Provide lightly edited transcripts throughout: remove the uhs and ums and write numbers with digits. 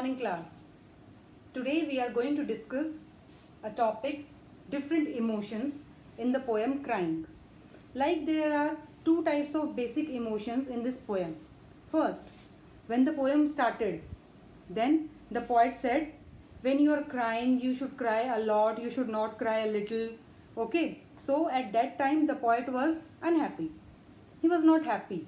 morning class. Today we are going to discuss a topic, different emotions in the poem Crying. Like there are two types of basic emotions in this poem. First, when the poem started, then the poet said, when you are crying, you should cry a lot, you should not cry a little. Okay, so at that time the poet was unhappy. He was not happy.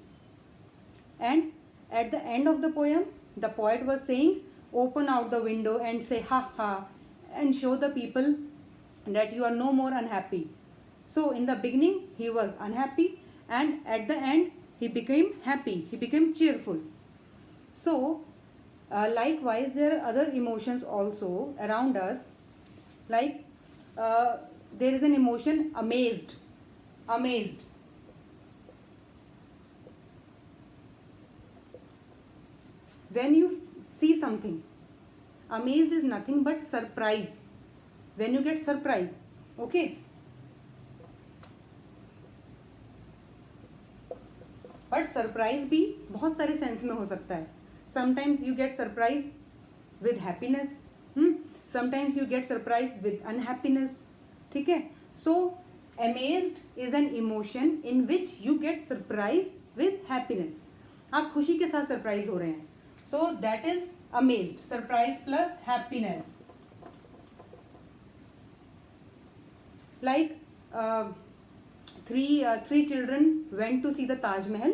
And at the end of the poem, the poet was saying, open out the window and say ha ha and show the people that you are no more unhappy. So in the beginning he was unhappy, and at the end he became happy, he became cheerful. So likewise there are other emotions also around us, like there is an emotion amazed. When you see something, amazed is nothing but surprise. When you get surprise, okay. But surprise भी बहुत सारे sense में हो सकता है. Sometimes you get surprise with happiness, sometimes you get surprise with unhappiness. ठीक है. सो amazed is an emotion in which you get surprise with happiness. आप खुशी के साथ सरप्राइज हो रहे हैं. So that is amazed. Surprise plus happiness. Like three children went to see the Taj Mahal,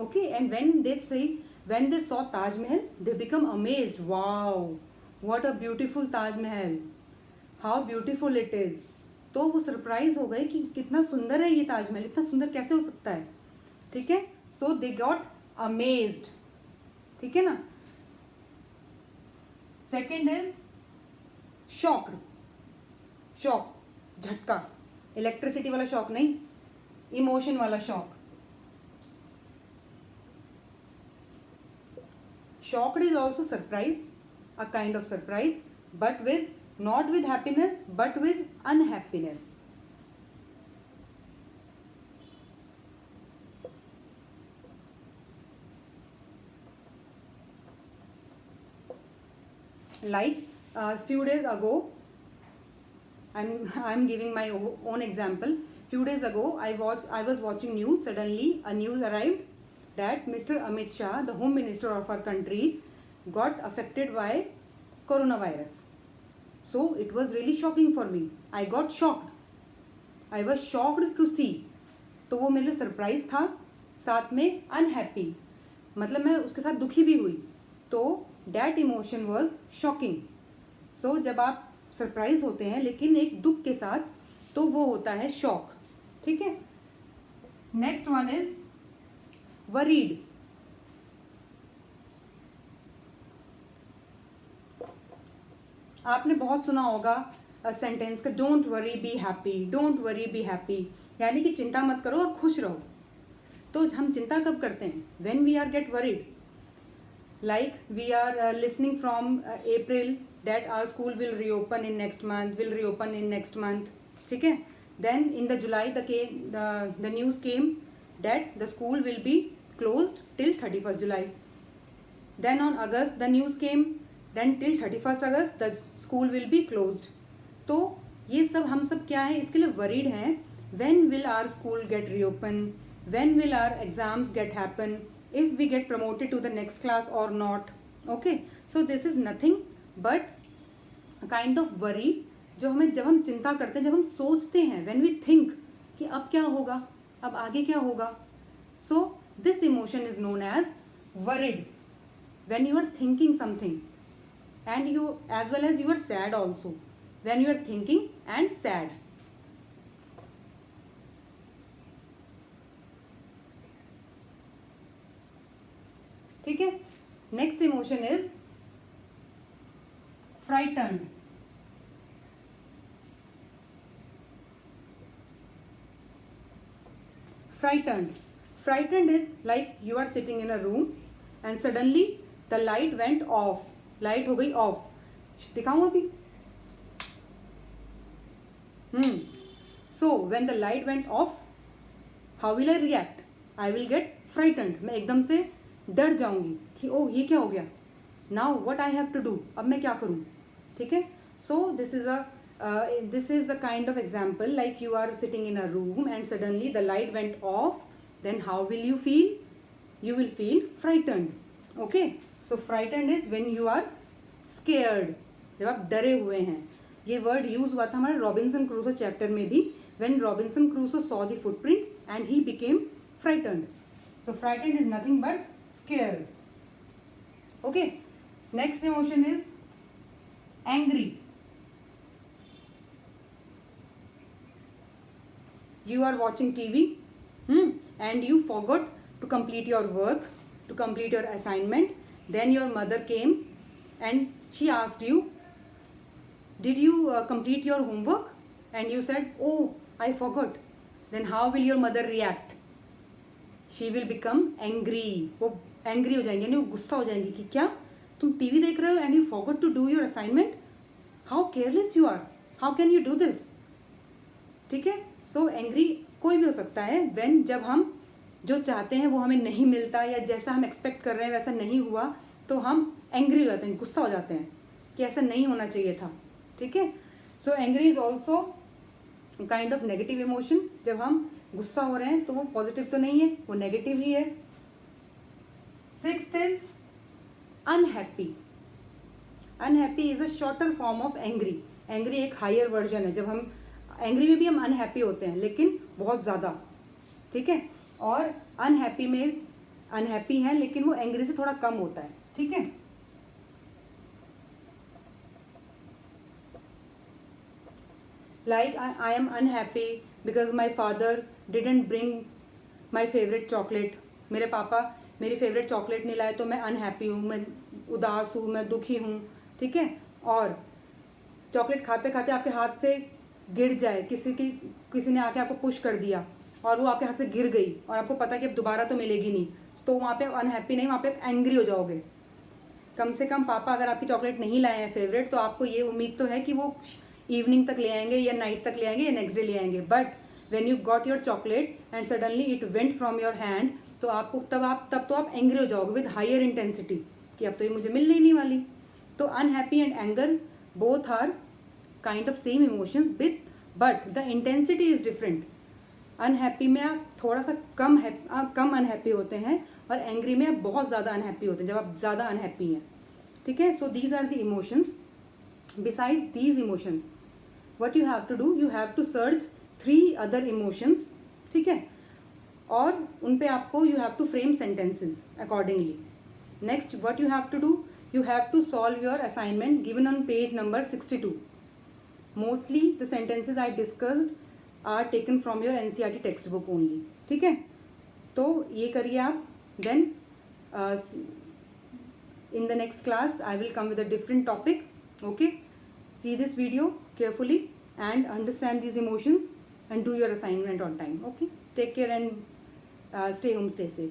okay, and when they saw Taj Mahal, they become amazed. Wow, what a beautiful Taj Mahal, how beautiful it is. तो वो surprise हो गए कि कितना सुंदर है ये ताजमहल, इतना सुंदर कैसे हो सकता है. ठीक है. सो दे गॉट अमेज्ड. ठीक है ना. Second is shocked. शॉक, झटका, इलेक्ट्रिसिटी वाला शॉक नहीं, इमोशन वाला shock. Shocked is also surprise, a kind of surprise, but not with happiness, but with unhappiness. Like a few days ago, I'm giving my own example. Few days ago, I was watching news. Suddenly, a news arrived that Mr. Amit Shah, the Home Minister of our country, got affected by coronavirus. So it was really shocking for me. I got shocked. I was shocked to see. तो वो मेरे लिए surprise था, साथ में unhappy, मतलब मैं उसके साथ दुखी भी हुई. तो दैट इमोशन वॉज शॉकिंग. सो जब आप सरप्राइज होते हैं लेकिन एक दुख के साथ, तो वो होता है शॉक. ठीक है. Next one is worried. आपने बहुत सुना होगा सेंटेंस का, don't worry be happy, don't worry be happy, यानी कि चिंता मत करो और खुश रहो. तो हम चिंता कब करते हैं? When we are get worried. like we are listening from April that our school will reopen in next month. ठीक है. Then in the July the news came that the school will be closed till 31st July. Then on August the news came, then till 31st August the school will be closed. तो ये सब हम सब क्या है, इसके लिए worried हैं. When will our school get reopen? When will our exams get happen? If we get promoted to the next class or not. Okay, so this is nothing but a kind of worry जो हमें, जब हम चिंता करते हैं, जब हम सोचते हैं, when we think कि अब क्या होगा, अब आगे क्या होगा. So this emotion is known as worried. When you are thinking something, and you, as well as you are sad also, when you are thinking and sad. ठीक है. Next emotion is frightened. Frightened is like you are sitting in a room and suddenly the light went off. Light हो गई of. दिखाऊं अभी? So when the light went off, how will I react? I will get frightened. मैं एकदम से डर जाऊंगी कि ओह ये क्या हो गया. Now what I have to do, अब मैं क्या करूँ, ठीक है. So this is a kind of example, like you are sitting in a room and suddenly the light went off, then how will you feel, you will feel frightened. Okay, so frightened is when you are scared, जब आप डरे हुए हैं. ये word use हुआ था हमारे Robinson Crusoe chapter में भी, when Robinson Crusoe saw the footprints and he became frightened. So frightened is nothing but scared. Okay, next emotion is angry. You are watching TV and you forgot to complete your work, to complete your assignment. Then your mother came and she asked you, did you complete your homework? And you said, oh, I forgot. Then how will your mother react? She will become angry. वो angry हो जाएंगे, यानी वो गुस्सा हो जाएंगी कि क्या तुम टीवी देख रहे हो and you forgot to do your assignment? How careless you are. How can you do this? ठीक है. So angry कोई भी हो सकता है when जब हम जो चाहते हैं वो हमें नहीं मिलता, या जैसा हम एक्सपेक्ट कर रहे हैं वैसा नहीं हुआ, तो हम एंग्री हो जाते हैं, गुस्सा हो जाते हैं कि ऐसा नहीं होना चाहिए था. ठीक है. So angry is also kind of negative emotion. जब हम गुस्सा हो रहे हैं तो वो पॉजिटिव तो नहीं है, वो नेगेटिव ही है. 6th is unhappy. Unhappy is a shorter form of angry. Angry एक हायर वर्जन है. जब हम एंग्री में भी हम अनहैप्पी होते हैं, लेकिन बहुत ज़्यादा. ठीक है. और अनहैप्पी में अनहैप्पी है लेकिन वो एंग्री से थोड़ा कम होता है. ठीक है. Like I am unhappy because my father didn't bring my favourite chocolate. मेरे पापा मेरी फेवरेट चॉकलेट नहीं लाए तो मैं अनहैप्पी हूँ, मैं उदास हूँ, मैं दुखी हूँ. ठीक है. और चॉकलेट खाते खाते आपके हाथ से गिर जाए, किसी ने आके आपको पुश कर दिया और वो आपके हाथ से गिर गई और आपको पता कि अब दोबारा तो मिलेगी नहीं, तो वहाँ पे अनहैप्पी नहीं, वहाँ पे एंग्री हो जाओगे. कम से कम पापा अगर आपकी चॉकलेट नहीं लाए हैं फेवरेट, तो आपको ये उम्मीद तो है कि वो इवनिंग तक ले आएंगे या नाइट तक ले आएंगे या नेक्स्ट डे ले आएंगे. But when you got your chocolate and suddenly it went from your hand, तो आपको तब तो आप एंग्री हो जाओगे विद हायर इंटेंसिटी कि अब तो ये मुझे मिलने ही नहीं वाली. तो unhappy and anger both are kind of same emotions but the intensity is different. Unhappy में आप थोड़ा सा कम अनहैप्पी होते हैं और एंग्री में आप बहुत ज़्यादा अनहैप्पी होते हैं जब आप ज़्यादा अनहैप्पी हैं. ठीक है. So these are the emotions. Besides these emotions what you have to do, you have to search 3 other emotions. ठीक है. और उन पे आपको you have to frame sentences accordingly. Next what you have to do, you have to solve your assignment given on page number 62. Mostly the sentences I discussed are taken from your NCERT textbook only. ठीक है. तो ये करिए आप. Then in the next class I will come with a different topic. Okay. See this video carefully and understand these emotions and do your assignment on time. Okay. Take care and stay home, stay safe.